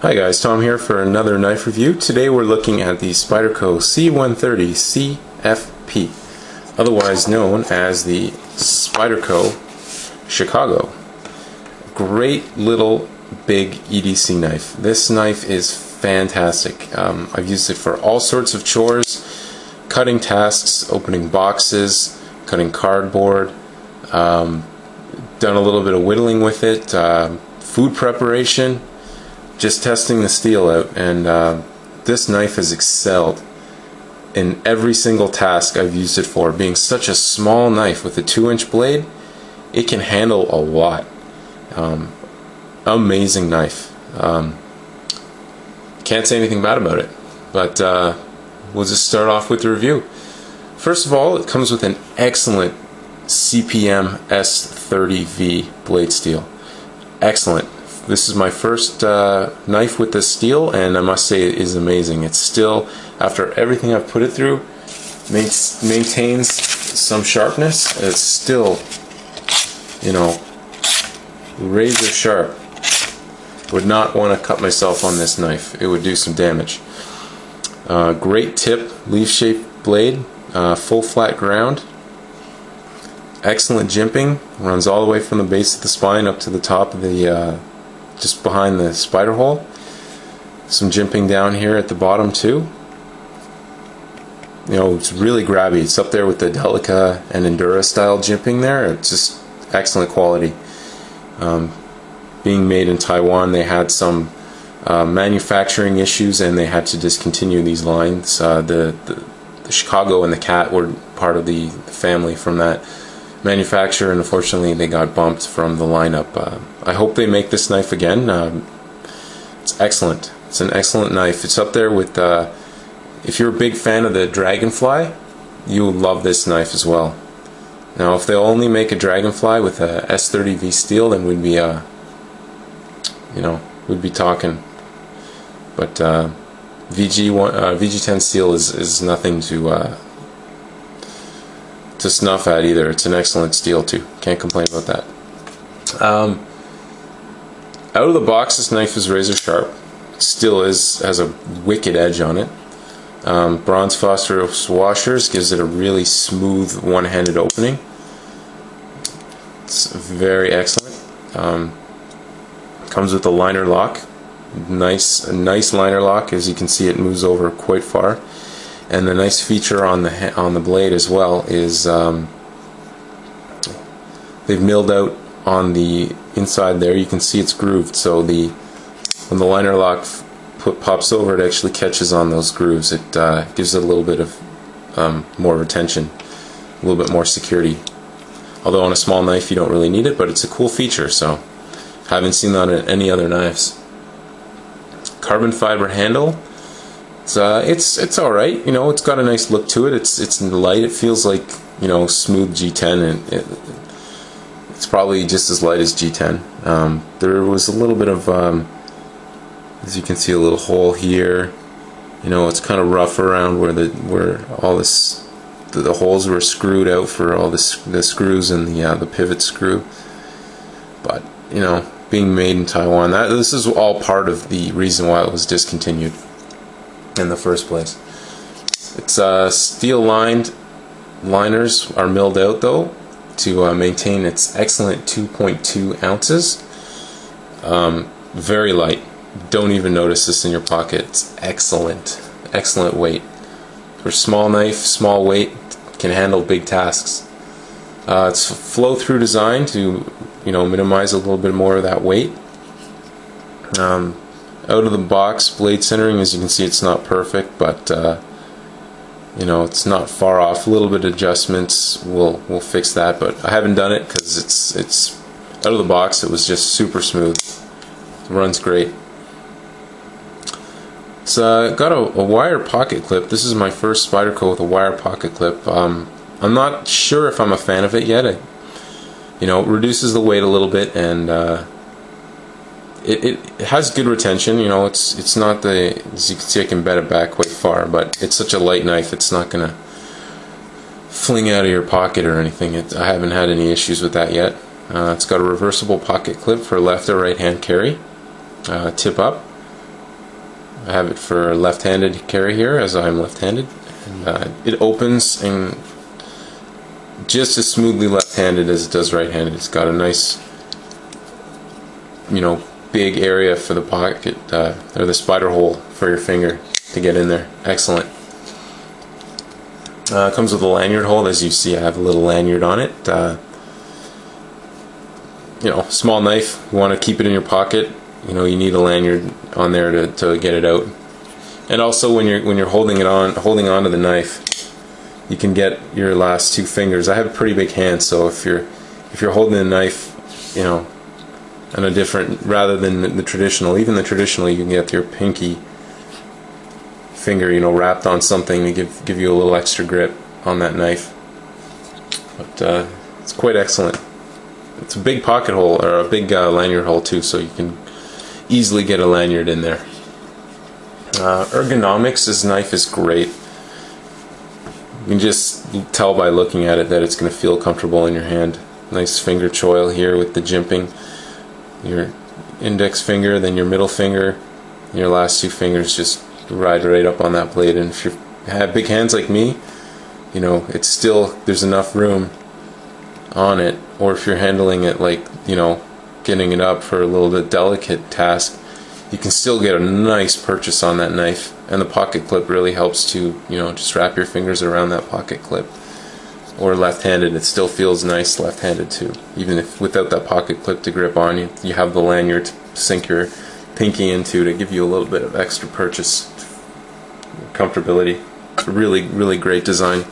Hi guys, Tom here for another knife review. Today we're looking at the Spyderco C130 CFP, otherwise known as the Spyderco Chicago. Great little big EDC knife. This knife is fantastic. I've used it for all sorts of chores, cutting tasks, opening boxes, cutting cardboard, done a little bit of whittling with it, food preparation, just testing the steel out, and this knife has excelled in every single task I've used it for. Being such a small knife with a 2-inch blade, it can handle a lot. Amazing knife. Can't say anything bad about it, but we'll just start off with the review. First of all, it comes with an excellent CPM S30V blade steel. Excellent. This is my first knife with this steel, and I must say it is amazing. It's still, after everything I've put it through, maintains some sharpness. It's still, you know, razor sharp. Would not want to cut myself on this knife. It would do some damage. Great tip, leaf-shaped blade, full flat ground. Excellent jimping. Runs all the way from the base of the spine up to the top of the just behind the spider hole. Some jimping down here at the bottom too. You know, it's really grabby. It's up there with the Delica and Endura style jimping there. It's just excellent quality. Being made in Taiwan, they had some manufacturing issues and they had to discontinue these lines. The Chicago and the Cat were part of the family from that manufacturer, and unfortunately they got bumped from the lineup. I hope they make this knife again. It's excellent. It's an excellent knife. It's up there with, if you're a big fan of the Dragonfly, you'll love this knife as well. Now if they'll only make a Dragonfly with a S30V steel, then we'd be you know, we'd be talking. But VG10 steel is nothing to snuff at either. It's an excellent steel too. Can't complain about that. Out of the box, this knife is razor sharp. It still has a wicked edge on it. Bronze phosphorus washers gives it a really smooth one-handed opening. It's very excellent. Comes with a liner lock. A nice liner lock. As you can see, it moves over quite far. And the nice feature on the blade as well is they've milled out on the inside there. You can see it's grooved, so when the liner lock pops over, it actually catches on those grooves. It gives it a little bit of more retention, a little bit more security. Although on a small knife you don't really need it, but it's a cool feature. So haven't seen that on any other knives. Carbon fiber handle. It's all right. You know, it's got a nice look to it. It's light. It feels like, you know, smooth G10, and it's probably just as light as G10. There was a little bit of, as you can see, a little hole here. You know, it's kind of rough around where all this the holes were screwed out for all the screws and the pivot screw. But you know, being made in Taiwan, this is all part of the reason why it was discontinued in the first place. It's steel lined. Liners are milled out though to maintain its excellent 2.2 ounces. Very light. Don't even notice this in your pocket. It's excellent weight for small knife, small weight, can handle big tasks. It's flow-through design to, you know, minimize a little bit more of that weight. Out of the box, blade centering, as you can see, it's not perfect, but you know, it's not far off. A little bit of adjustments will fix that, but I haven't done it because it's out of the box. It was just super smooth. It runs great. It's got a wire pocket clip. This is my first Spyderco with a wire pocket clip. I'm not sure if I'm a fan of it yet. You know, it reduces the weight a little bit, and it has good retention. You know, it's not the, as you can see, I can bend it back quite far, but it's such a light knife, it's not gonna fling out of your pocket or anything. I haven't had any issues with that yet. It's got a reversible pocket clip for left or right hand carry. Tip up. I have it for left-handed carry here, as I'm left-handed, and it opens and just as smoothly left-handed as it does right-handed. It's got a nice, big area for the pocket, or the spider hole for your finger to get in there. Excellent. It comes with a lanyard hold. As you see, I have a little lanyard on it. Small knife, you want to keep it in your pocket, you need a lanyard on there to get it out. And also when you're holding on to the knife, you can get your last two fingers. I have pretty big hands, so if you're holding the knife, on a different, rather than the traditional, even the traditional, you can get your pinky finger, wrapped on something to give you a little extra grip on that knife. But it's quite excellent. It's a big pocket hole, or a big lanyard hole too, so you can easily get a lanyard in there. Ergonomics, this knife is great. You can just tell by looking at it that it's going to feel comfortable in your hand. Nice finger choil here with the jimping. Your index finger, then your middle finger, and your last two fingers just ride right up on that blade. And if you have big hands like me, it's still, there's enough room on it. Or if you're handling it like, getting it up for a little bit delicate task, you can still get a nice purchase on that knife. And the pocket clip really helps to, just wrap your fingers around that pocket clip. Or left-handed, it still feels nice left-handed too. Even if without that pocket clip to grip on, you have the lanyard to sink your pinky into to give you a little bit of extra purchase comfortability. It's a really, really great design.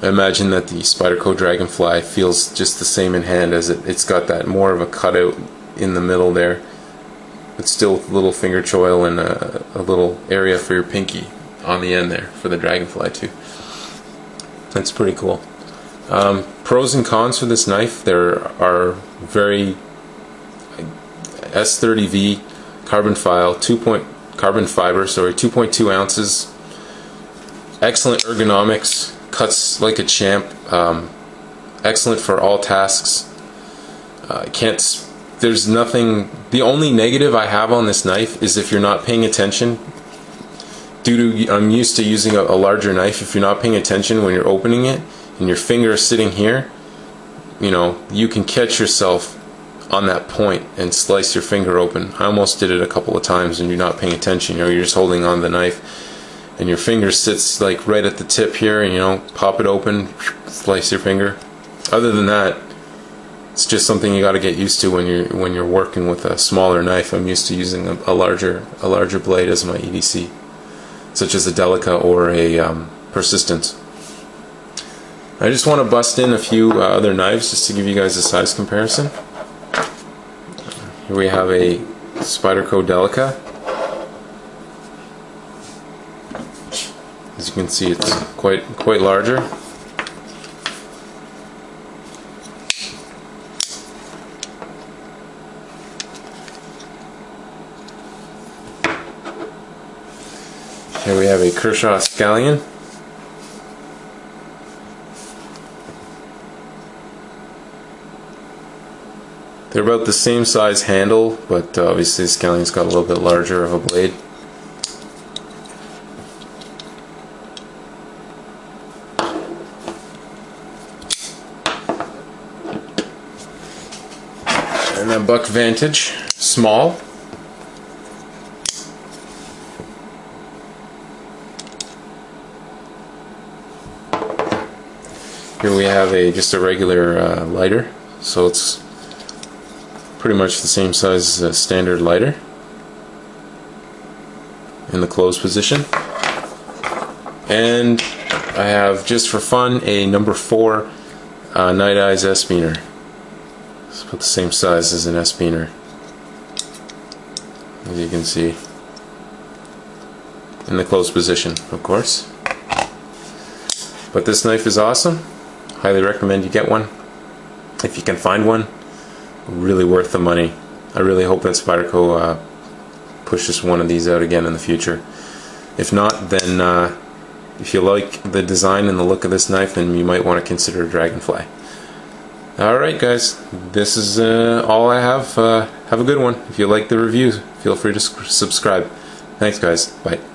I imagine that the Spyderco Dragonfly feels just the same in hand, as it's got that more of a cutout in the middle there, but still with a little finger choil and a little area for your pinky on the end there for the Dragonfly too. That's pretty cool. Pros and cons for this knife: there are very S30V carbon fiber, 2.2 ounces. Excellent ergonomics, cuts like a champ. Excellent for all tasks. There's nothing. The only negative I have on this knife is if you're not paying attention. I'm used to using a larger knife. If you're not paying attention when you're opening it and your finger is sitting here, you can catch yourself on that point and slice your finger open. I almost did it a couple of times when you're not paying attention. You're just holding on the knife and your finger sits like right at the tip here, and pop it open, slice your finger. Other than that, it's just something you got to get used to when you're working with a smaller knife. I'm used to using a larger blade as my EDC, such as a Delica or a Persistence. I just want to bust in a few other knives just to give you guys a size comparison. Here we have a Spyderco Delica. As you can see, it's quite larger. Here we have a Kershaw Scallion. They're about the same size handle, but obviously the Scallion's got a little bit larger of a blade. And a Buck Vantage, small. Here we have just a regular lighter, so it's pretty much the same size as a standard lighter in the closed position. And I have, just for fun, a number 4 Night Eyes S-Beaner. It's about the same size as an S-Beaner, as you can see, in the closed position, of course. But this knife is awesome. Highly recommend you get one if you can find one. Really worth the money. I really hope that Spyderco pushes one of these out again in the future. If not, then if you like the design and the look of this knife, then you might want to consider a Dragonfly. Alright guys, this is all I have. Have a good one. If you like the review, feel free to subscribe. Thanks guys, bye.